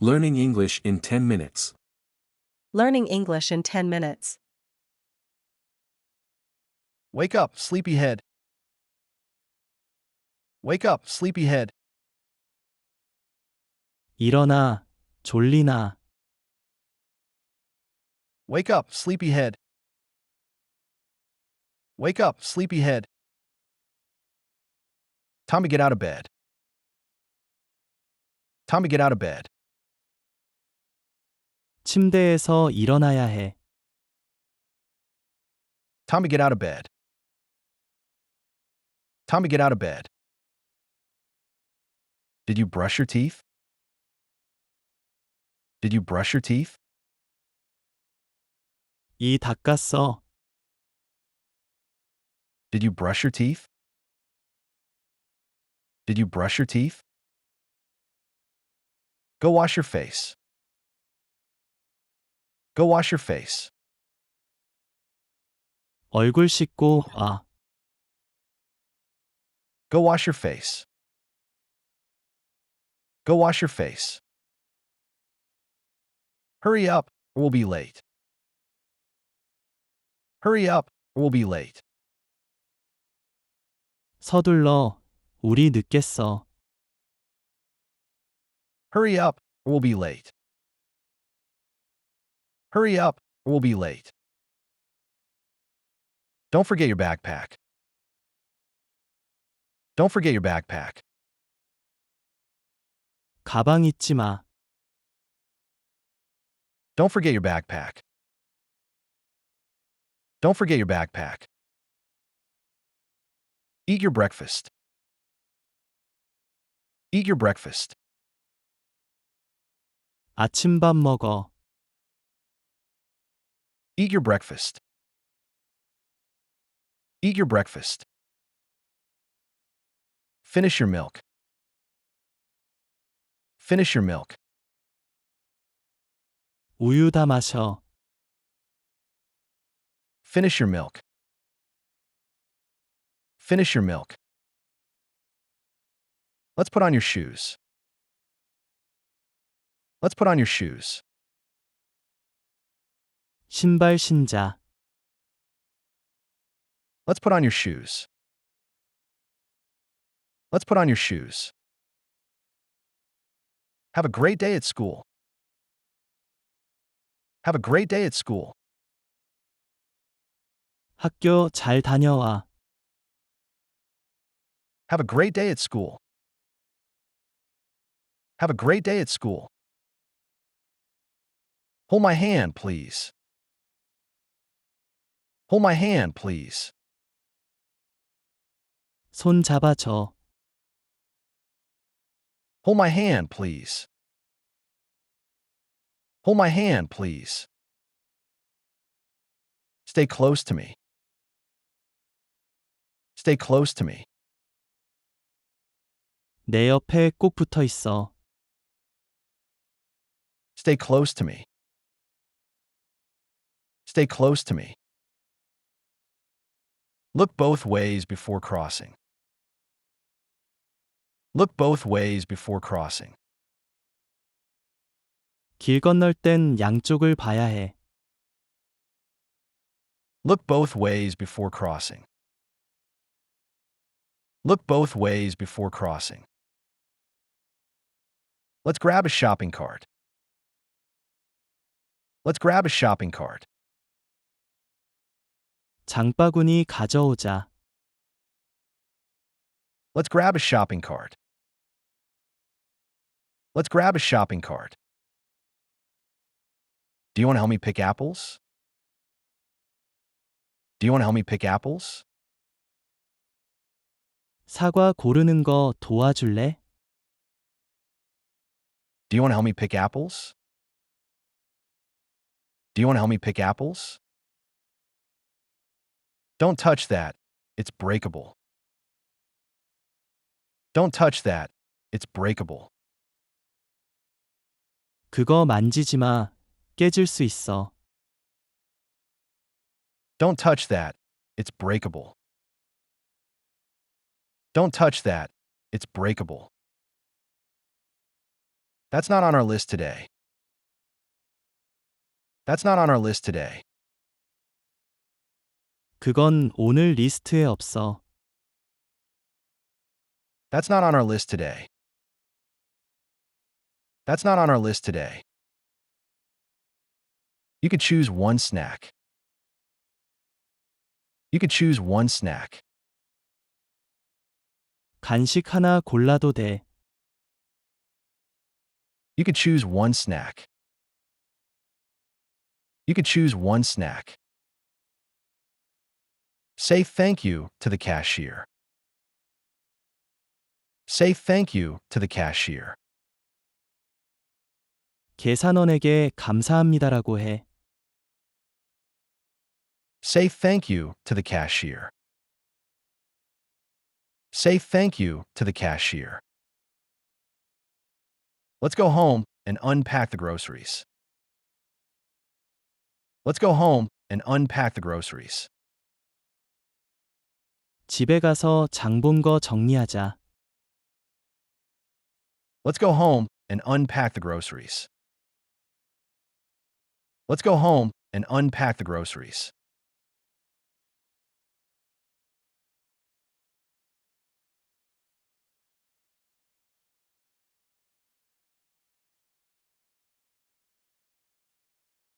Learning English in 10 minutes. Learning English in 10 minutes. Wake up, sleepyhead. Wake up, sleepyhead. 일어나, 졸리나. Wake up, sleepyhead. Wake up, sleepyhead. Time to get out of bed. Time to get out of bed. 침대에서 일어나야 해. Time to get out of bed. Time to get out of bed. Did you brush your teeth? Did you brush your teeth? 이 닦았어. Did you brush your teeth? Did you brush your teeth? Go wash your face. Go wash your face. 얼굴 씻고 와. Go wash your face. Go wash your face. Hurry up, or we'll be late. Hurry up, or we'll be late. 서둘러. 우리 늦겠어. Hurry up, or we'll be late. Hurry up, or we'll be late. Don't forget your backpack. Don't forget your backpack. 가방 잊지 마. Don't forget your backpack. Don't forget your backpack. Eat your breakfast. Eat your breakfast. 아침밥 먹어. Eat your breakfast. Eat your breakfast. Finish your milk. Finish your milk. 우유 다 마셔. Finish your milk. Finish your milk. Let's put on your shoes. Let's put on your shoes. 신발 신자. Let's put on your shoes. Let's put on your shoes. Have a great day at school. Have a great day at school. 학교 잘 다녀와. Have a great day at school. Have a great day at school. Hold my hand, please. Hold my hand, please. 손 잡아줘. Hold my hand, please. Hold my hand, please. Stay close to me. Stay close to me. 내 옆에 꼭 붙어 있어. Stay close to me. Stay close to me. Look both ways before crossing. Look both ways before crossing. 길 건널 땐 양쪽을 봐야 해. Look both ways before crossing. Look both ways before crossing. Let's grab a shopping cart. Let's grab a shopping cart. 장바구니 가져오자. Let's grab a shopping cart. Let's grab a shopping cart. Do you want to help me pick apples? Do you want to help me pick apples? 사과 고르는 거 도와줄래? Do you want to help me pick apples? Do you want to help me pick apples? Don't touch that. It's breakable. Don't touch that. It's breakable. 그거 만지지 마. 깨질 수 있어. Don't touch that. It's breakable. Don't touch that. It's breakable. That's not on our list today. That's not on our list today. 그건 오늘 리스트에 없어. That's not on our list today. That's not on our list today. You could choose one snack. You could choose one snack. 간식 하나 골라도 돼. You could choose one snack. You could choose one snack. Say thank you to the cashier. Say thank you to the cashier. 계산원에게 감사합니다라고 해. Say thank you to the cashier. Say thank you to the cashier. Let's go home and unpack the groceries. Let's go home and unpack the groceries. 집에 가서 장 본 거 정리하자. Let's go home and unpack the groceries. Let's go home and unpack the groceries.